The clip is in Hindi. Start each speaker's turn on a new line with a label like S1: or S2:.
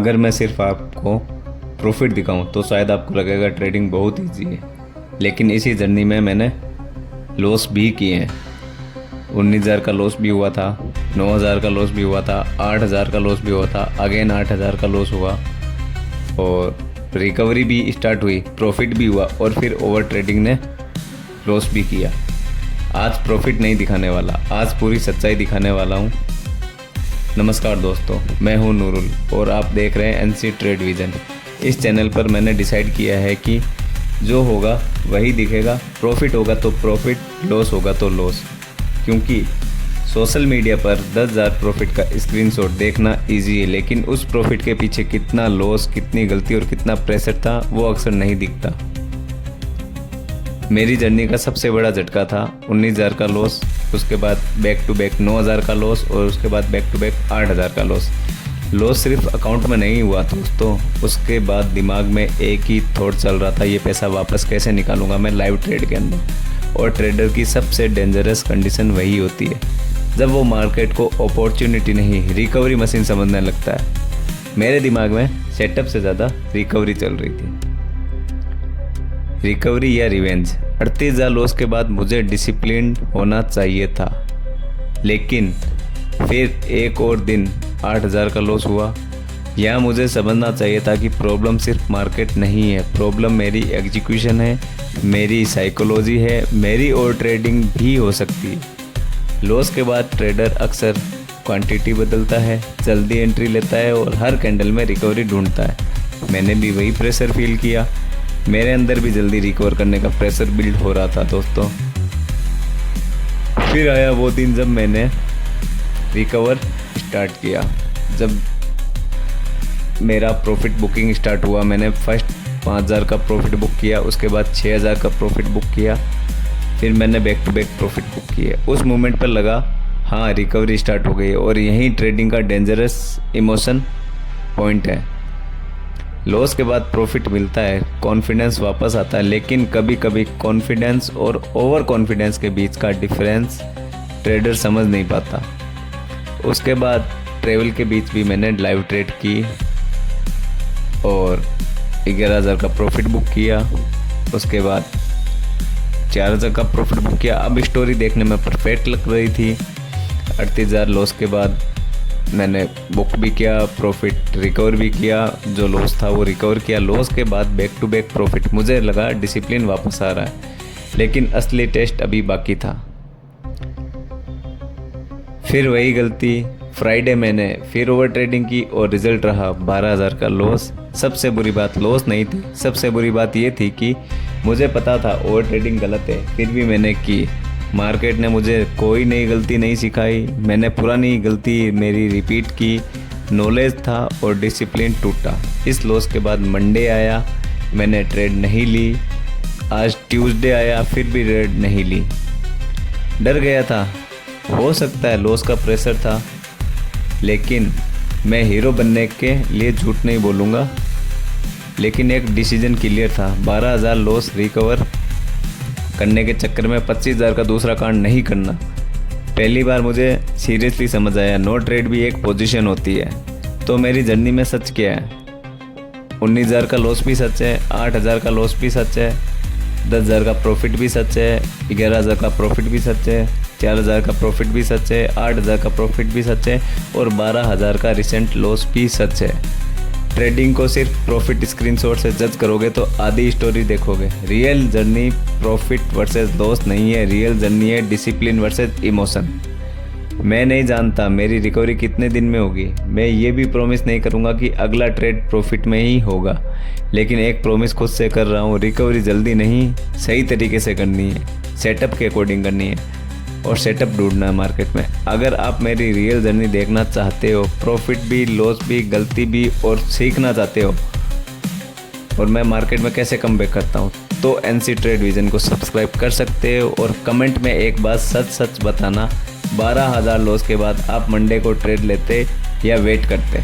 S1: अगर मैं सिर्फ आपको प्रॉफिट दिखाऊं तो शायद आपको लगेगा ट्रेडिंग बहुत ईजी है, लेकिन इसी जर्नी में मैंने लॉस भी किए हैं। 19,000 का लॉस भी हुआ था, 9,000 का लॉस भी हुआ था, 8,000 का लॉस भी हुआ था, अगेन 8,000 का लॉस हुआ और रिकवरी भी स्टार्ट हुई, प्रॉफिट भी हुआ और फिर ओवर ट्रेडिंग ने लॉस भी किया। आज प्रॉफिट नहीं दिखाने वाला, आज पूरी सच्चाई दिखाने वाला हूँ। नमस्कार दोस्तों, मैं हूँ नूरुल और आप देख रहे हैं एनसी ट्रेड विजन। इस चैनल पर मैंने डिसाइड किया है कि जो होगा वही दिखेगा, प्रॉफिट होगा तो प्रॉफिट, लॉस होगा तो लॉस। क्योंकि सोशल मीडिया पर 10,000 प्रॉफिट का स्क्रीनशॉट देखना इजी है, लेकिन उस प्रॉफिट के पीछे कितना लॉस, कितनी गलती और कितना प्रेशर था वो अक्सर नहीं दिखता। मेरी जर्नी का सबसे बड़ा झटका था 19,000 का लॉस, उसके बाद बैक टू बैक 9,000 का लॉस और उसके बाद बैक टू बैक 8,000 का लॉस। लॉस सिर्फ अकाउंट में नहीं हुआ दोस्तों, उसके बाद दिमाग में एक ही थॉट चल रहा था, ये पैसा वापस कैसे निकालूंगा मैं लाइव ट्रेड के अंदर। और ट्रेडर की सबसे डेंजरस कंडीशन वही होती है जब वो मार्केट को अपॉर्चुनिटी नहीं, रिकवरी मशीन समझने लगता है। मेरे दिमाग में सेटअप से ज़्यादा रिकवरी चल रही थी। रिकवरी या रिवेंज। 38,000 लॉस के बाद मुझे डिसिप्लिन होना चाहिए था, लेकिन फिर एक और दिन 8,000 का लॉस हुआ। यहाँ मुझे समझना चाहिए था कि प्रॉब्लम सिर्फ मार्केट नहीं है, प्रॉब्लम मेरी एग्जीक्यूशन है, मेरी साइकोलॉजी है, मेरी और ट्रेडिंग भी हो सकती है। लॉस के बाद ट्रेडर अक्सर क्वांटिटी बदलता है, जल्दी एंट्री लेता है और हर कैंडल में रिकवरी ढूंढता है। मैंने भी वही प्रेशर फील किया, मेरे अंदर भी जल्दी रिकवर करने का प्रेशर बिल्ड हो रहा था दोस्तों। फिर आया वो दिन जब मैंने रिकवर स्टार्ट किया, जब मेरा प्रॉफिट बुकिंग स्टार्ट हुआ। मैंने फर्स्ट 5,000 का प्रॉफिट बुक किया, उसके बाद 6,000 का प्रॉफिट बुक किया, फिर मैंने back to back profit book किए। उस मोमेंट पर लगा हाँ रिकवरी स्टार्ट हो गई, और यही ट्रेडिंग का डेंजरस इमोशन पॉइंट है। लॉस के बाद प्रॉफिट मिलता है, कॉन्फिडेंस वापस आता है, लेकिन कभी कभी कॉन्फिडेंस और ओवर कॉन्फिडेंस के बीच का डिफरेंस ट्रेडर समझ नहीं पाता। उसके बाद ट्रेवल के बीच भी मैंने लाइव ट्रेड की और 11,000 का प्रॉफिट बुक किया, उसके बाद 4,000 का प्रॉफिट बुक किया। अब स्टोरी देखने में परफेक्ट लग रही थी। 38,000 लॉस के बाद मैंने बुक भी किया, प्रॉफिट रिकवर भी किया, जो लॉस था वो रिकवर किया। लॉस के बाद बैक टू बैक प्रॉफिट, मुझे लगा डिसिप्लिन वापस आ रहा है, लेकिन असली टेस्ट अभी बाकी था। फिर वही गलती, फ्राइडे मैंने फिर ओवर ट्रेडिंग की और रिजल्ट रहा 12,000 का लॉस। सबसे बुरी बात लॉस नहीं थी, सबसे बुरी बात ये थी कि मुझे पता था ओवर ट्रेडिंग गलत है, फिर भी मैंने की। मार्केट ने मुझे कोई नई गलती नहीं सिखाई, मैंने पुरानी गलती मेरी रिपीट की। नॉलेज था और डिसिप्लिन टूटा। इस लॉस के बाद मंडे आया, मैंने ट्रेड नहीं ली। आज ट्यूसडे आया, फिर भी ट्रेड नहीं ली। डर गया था, हो सकता है लॉस का प्रेशर था, लेकिन मैं हीरो बनने के लिए झूठ नहीं बोलूँगा, लेकिन एक डिसीजन क्लियर था। 12,000 लॉस रिकवर करने के चक्कर में 25,000 का दूसरा कांड नहीं करना। पहली बार मुझे सीरियसली समझ आया नो ट्रेड भी एक पोजीशन होती है। तो मेरी जर्नी में सच क्या है? 19,000 का लॉस भी सच है, 8,000 का लॉस भी सच है, 10,000 का प्रॉफिट भी सच है, 11,000 का प्रॉफिट भी सच है, 4,000 का प्रॉफिट भी सच है, 8,000 का प्रॉफिट भी सच है और 12,000 का रिसेंट लॉस भी सच है। ट्रेडिंग को सिर्फ प्रॉफिट स्क्रीनशॉट से जज करोगे तो आधी स्टोरी देखोगे। Real journey profit versus loss नहीं है, रियल जर्नी है डिसिप्लिन वर्सेस इमोशन। मैं नहीं जानता मेरी रिकवरी कितने दिन में होगी, मैं ये भी प्रॉमिस नहीं करूँगा कि अगला ट्रेड प्रॉफिट में ही होगा, लेकिन एक प्रॉमिस खुद से कर रहा हूँ, रिकवरी जल्दी नहीं, सही तरीके से करनी है, सेटअप के अकॉर्डिंग करनी है और सेटअप ढूंढना है मार्केट में। अगर आप मेरी रियल जर्नी देखना चाहते हो, प्रॉफिट भी, लॉस भी, गलती भी और सीखना चाहते हो, और मैं मार्केट में कैसे कमबैक करता हूँ, तो एनसी ट्रेड विजन को सब्सक्राइब कर सकते हो। और कमेंट में एक बात सच सच बताना, 12,000 लॉस के बाद आप मंडे को ट्रेड लेते या वेट करते?